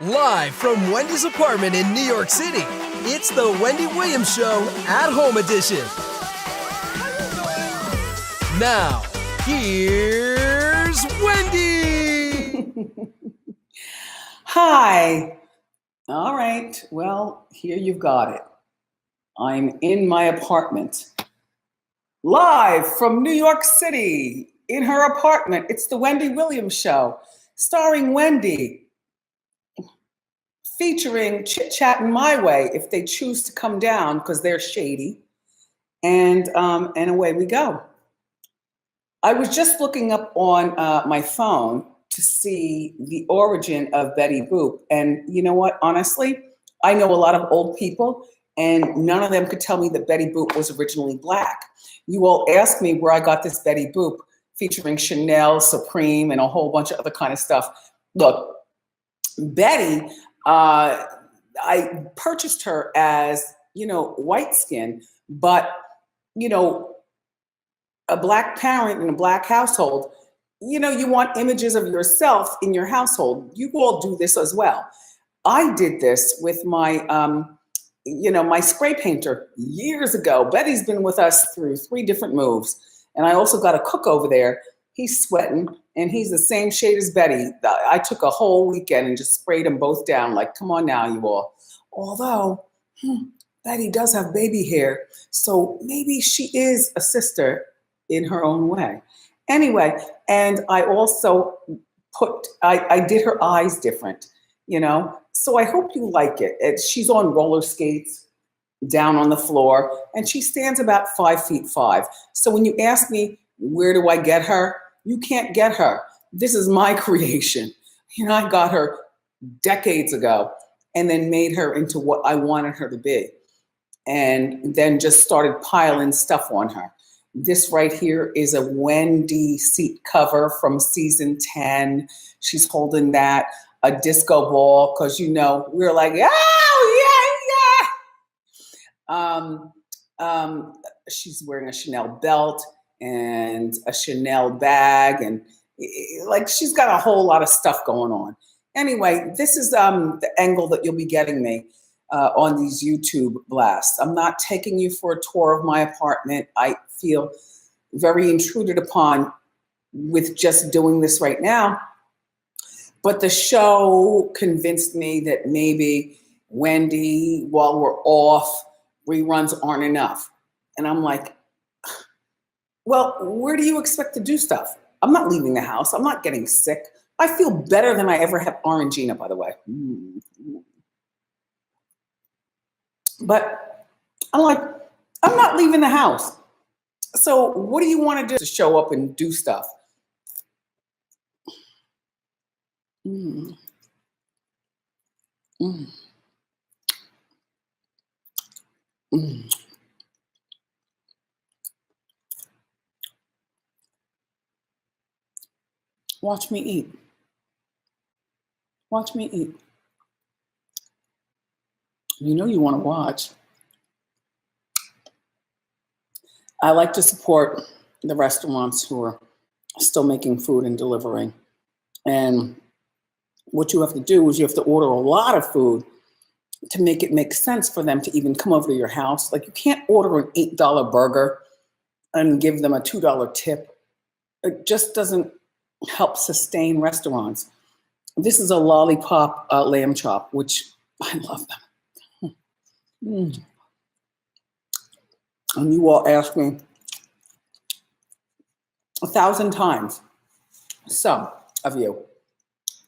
Live from Wendy's apartment in New York City, it's the Wendy Williams Show at Home Edition. Now, here's Wendy. Hi. All right. Well, here you've got it. I'm in my apartment. Live from New York City in her apartment. It's the Wendy Williams Show, starring Wendy, featuring Chit Chatting My Way if they choose to come down because they're shady. And away we go. I was just looking up on my phone to see the origin of Betty Boop. And you know what? Honestly, I know a lot of old people, and none of them could tell me that Betty Boop was originally Black. You all asked me where I got this Betty Boop featuring Chanel, Supreme, and a whole bunch of other kind of stuff. Look, Betty, I purchased her as, white skin, but, a Black parent in a Black household, you want images of yourself in your household. You all do this as well. I did this with my, my spray painter years ago. Betty's been with us through 3 different moves. And I also got a cook over there. He's sweating and he's the same shade as Betty. I took a whole weekend and just sprayed them both down. Like, come on now, you all. Although Betty does have baby hair. So maybe she is a sister in her own way. Anyway, and I also I did her eyes different, So I hope you like it. She's on roller skates down on the floor, and she stands about 5'5". So when you ask me, where do I get her? You can't get her. This is my creation. I got her decades ago and then made her into what I wanted her to be. And then just started piling stuff on her. This right here is a Wendy seat cover from season 10. She's holding that, a disco ball, because we're like, oh yeah. She's wearing a Chanel belt and a Chanel bag, and like she's got a whole lot of stuff going on. Anyway, this is the angle that you'll be getting me on these YouTube blasts. I'm not taking you for a tour of my apartment. I feel very intruded upon with just doing this right now. But the show convinced me that maybe Wendy, while we're off, reruns aren't enough. And I'm like, well, where do you expect to do stuff? I'm not leaving the house. I'm not getting sick. I feel better than I ever have. Orangina, by the way. But I'm like, I'm not leaving the house. So what do you want to do to show up and do stuff? Watch me eat. Watch me eat. You want to watch. I like to support the restaurants who are still making food and delivering. And what you have to do is you have to order a lot of food to make it make sense for them to even come over to your house. Like, you can't order an $8 burger and give them a $2 tip. It just doesn't help sustain restaurants. This is a lollipop lamb chop, which I love them. And you all ask me 1,000 times, some of you,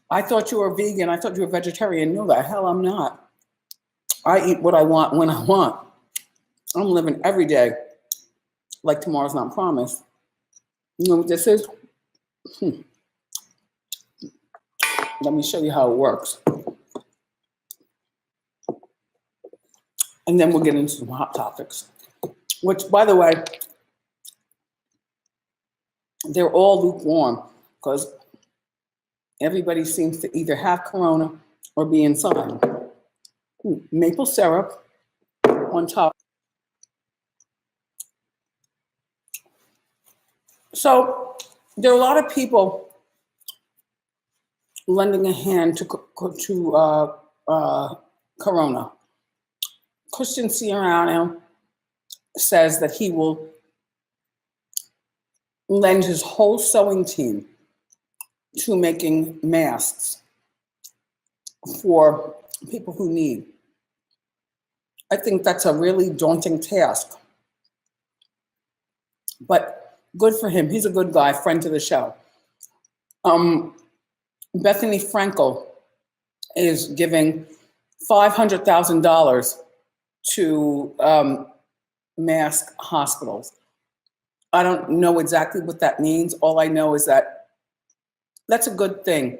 I thought you were vegan. I thought you were vegetarian. No, the hell I'm not. I eat what I want when I want. I'm living every day like tomorrow's not promised. You know what this is? Let me show you how it works. And then we'll get into some hot topics, which, by the way, they're all lukewarm because everybody seems to either have Corona or be inside. Maple syrup on top. So there are a lot of people lending a hand to Corona. Christian Siriano says that he will lend his whole sewing team to making masks for people who need. I think that's a really daunting task, but good for him. He's a good guy, friend to the show. Bethany Frankel is giving $500,000 to mask hospitals. I don't know exactly what that means. All I know is that that's a good thing.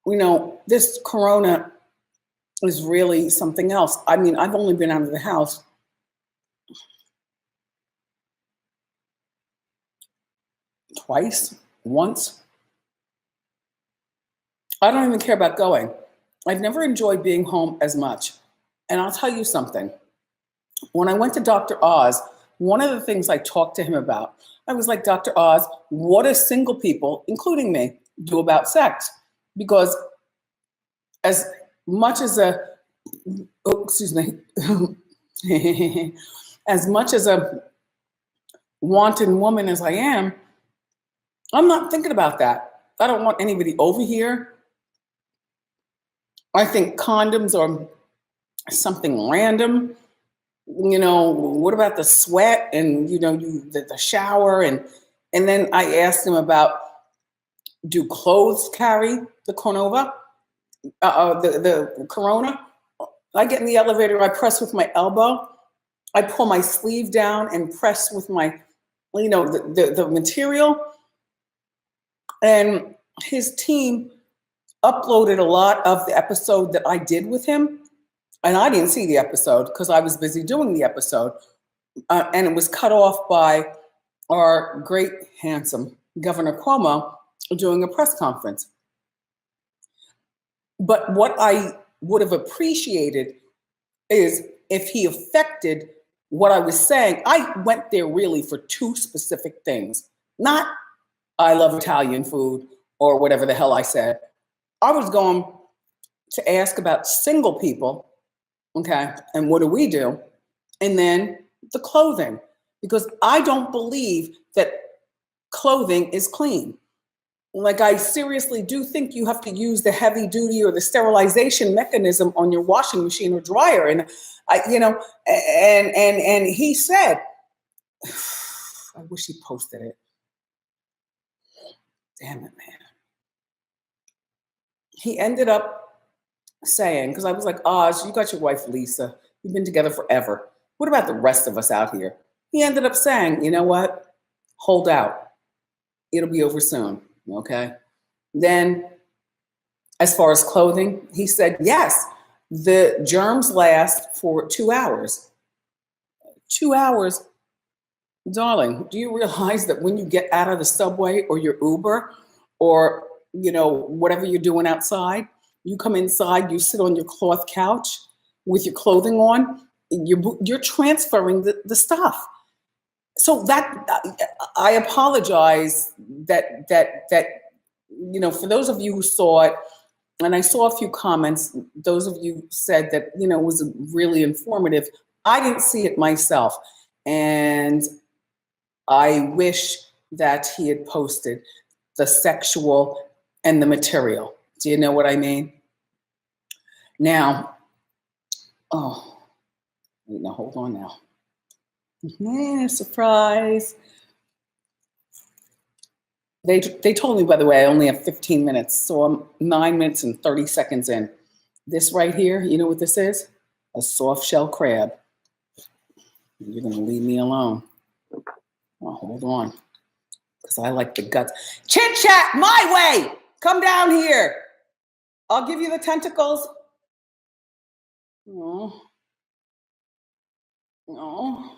You know, this corona is really something else. I mean, I've only been out of the house once. I don't even care about going. I've never enjoyed being home as much. And I'll tell you something. When I went to Dr. Oz, one of the things I talked to him about, I was like, Dr. Oz, what do single people, including me, do about sex? Because as much as a as much as a wanton woman as I am, I'm not thinking about that. I don't want anybody over here. I think condoms are something random. You know, what about the sweat and, you know, the shower? And then I asked him about, do clothes carry the corona? The corona? I get in the elevator, I press with my elbow. I pull my sleeve down and press with my, you know, the material. And his team uploaded a lot of the episode that I did with him. And I didn't see the episode because I was busy doing the episode. And it was cut off by our great, handsome Governor Cuomo doing a press conference. But what I would have appreciated is if he affected what I was saying. I went there really for two specific things. Not I love Italian food or whatever the hell I said. I was going to ask about single people, okay, and what do we do? And then the clothing, because I don't believe that clothing is clean. Like, I seriously do think you have to use the heavy duty or the sterilization mechanism on your washing machine or dryer. And I, you know, and he said, I wish he posted it. Damn it, man. He ended up saying, because I was like, Oz, you got your wife, Lisa. You've been together forever. What about the rest of us out here? He ended up saying, you know what? Hold out. It'll be over soon, okay? Then, as far as clothing, he said, yes, the germs last for 2 hours. 2 hours? Darling, do you realize that when you get out of the subway or your Uber or, you know, whatever you're doing outside, you come inside, you sit on your cloth couch with your clothing on, you're transferring the stuff. So that, I apologize that you know, for those of you who saw it, and I saw a few comments, those of you said that, you know, it was really informative. I didn't see it myself. And I wish that he had posted the sexual and the material. Do you know what I mean? Now, oh, wait, now hold on now. Yeah, surprise. They told me, by the way, I only have 15 minutes, so I'm 9 minutes and 30 seconds in. This right here, you know what this is? A soft shell crab. You're gonna leave me alone. Oh, hold on, because I like the guts. Chit chat my way. Come down here. I'll give you the tentacles. Oh, oh.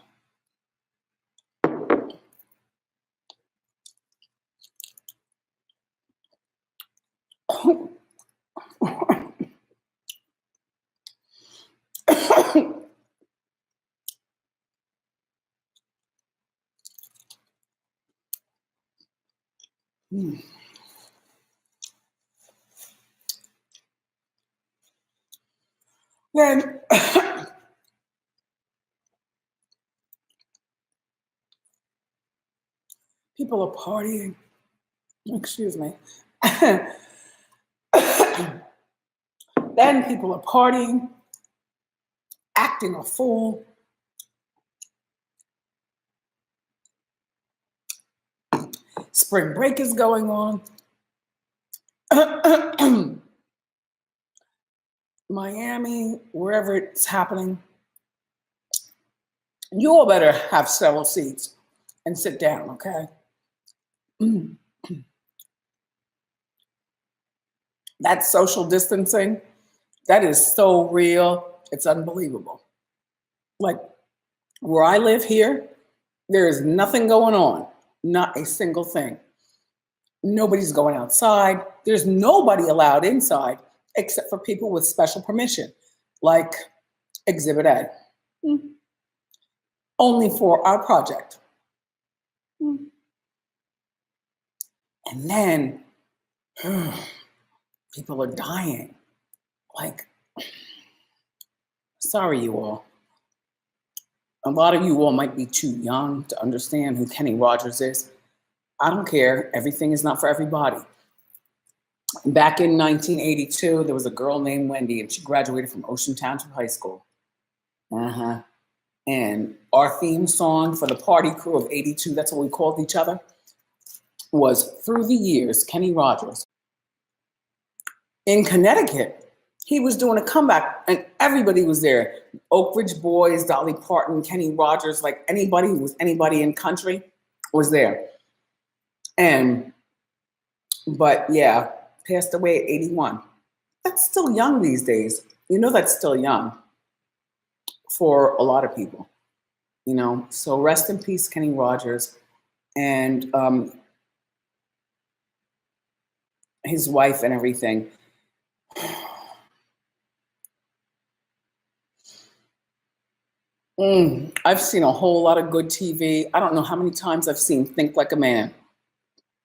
Then people are partying. Excuse me. Then people are partying, acting a fool. Spring break is going on. Miami, wherever it's happening. You all better have several seats and sit down, okay? That social distancing, that is so real. It's unbelievable. Like where I live here, there is nothing going on, not a single thing. Nobody's going outside. There's nobody allowed inside except for people with special permission, like Exhibit A. Only for our project. And then people are dying. Like, sorry, you all. A lot of you all might be too young to understand who Kenny Rogers is. I don't care. Everything is not for everybody. Back in 1982, there was a girl named Wendy, and she graduated from Ocean Township High School. And our theme song for the party crew of 82, that's what we called each other, was Through the Years, Kenny Rogers. In Connecticut, he was doing a comeback and everybody was there. Oak Ridge Boys, Dolly Parton, Kenny Rogers, like anybody who was anybody in country was there. But yeah, passed away at 81. That's still young these days. You know, that's still young for a lot of people, you know? So rest in peace, Kenny Rogers. And his wife and everything. I've seen a whole lot of good TV. I don't know how many times I've seen Think Like a Man,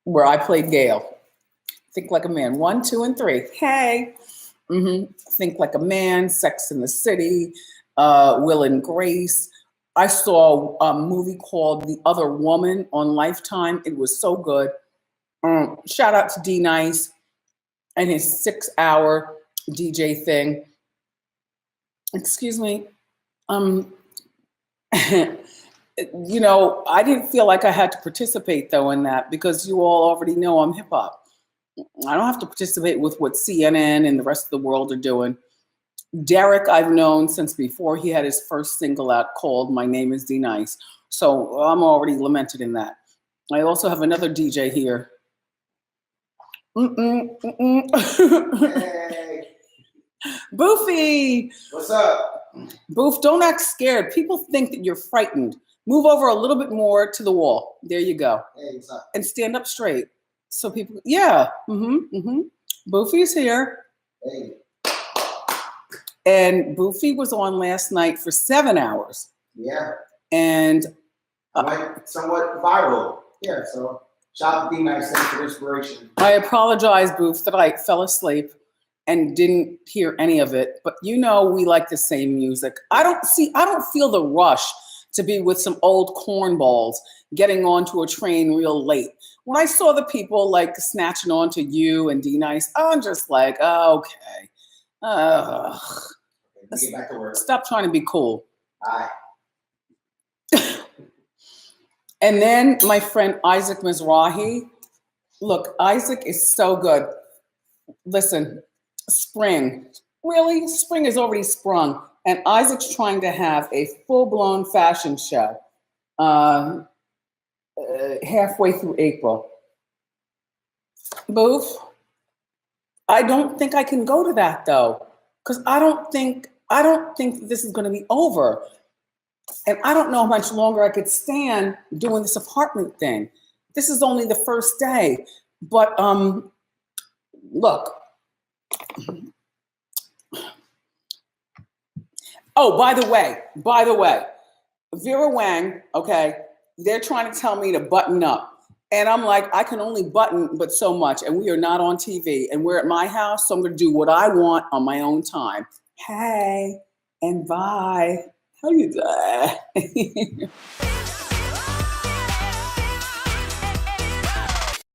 where I played Gail. Think Like a Man, 1, 2, and 3. Hey. Think Like a Man, Sex in the City, Will and Grace. I saw a movie called The Other Woman on Lifetime. It was so good. Shout out to D Nice and his 6-hour DJ thing. Excuse me. You know, I didn't feel like I had to participate though in that because you all already know I'm hip hop. I don't have to participate with what CNN and the rest of the world are doing. Derek, I've known since before he had his first single out called My Name is D Nice. So I'm already lamented in that. I also have another DJ here. Hey, Boofy. what's up? Boof, don't act scared. People think that you're frightened. Move over a little bit more to the wall. There you go. Hey, what's up? And stand up straight. So people, yeah. Boofy's here. Hey, And Boofy was on last night for 7 hours. yeah, And went somewhat viral. Yeah, so shout out to D Nice, thanks for the inspiration. I apologize, Boof, that I fell asleep and didn't hear any of it. But you know we like the same music. I don't feel the rush to be with some old cornballs getting onto a train real late. When I saw the people like snatching onto you and D Nice, I'm just like, oh, okay. Get back to work. Stop trying to be cool. Bye. And then my friend Isaac Mizrahi. Look, Isaac is so good. Listen, spring. Really? Spring is already sprung. And Isaac's trying to have a full-blown fashion show halfway through April. Boof, I don't think I can go to that though, because I don't think this is going to be over. And I don't know how much longer I could stand doing this apartment thing. This is only the first day. But look. Oh, by the way, Vera Wang, okay, they're trying to tell me to button up. And I'm like, I can only button but so much. And we are not on TV. And we're at my house, so I'm going to do what I want on my own time. hey, and bye. How you doing?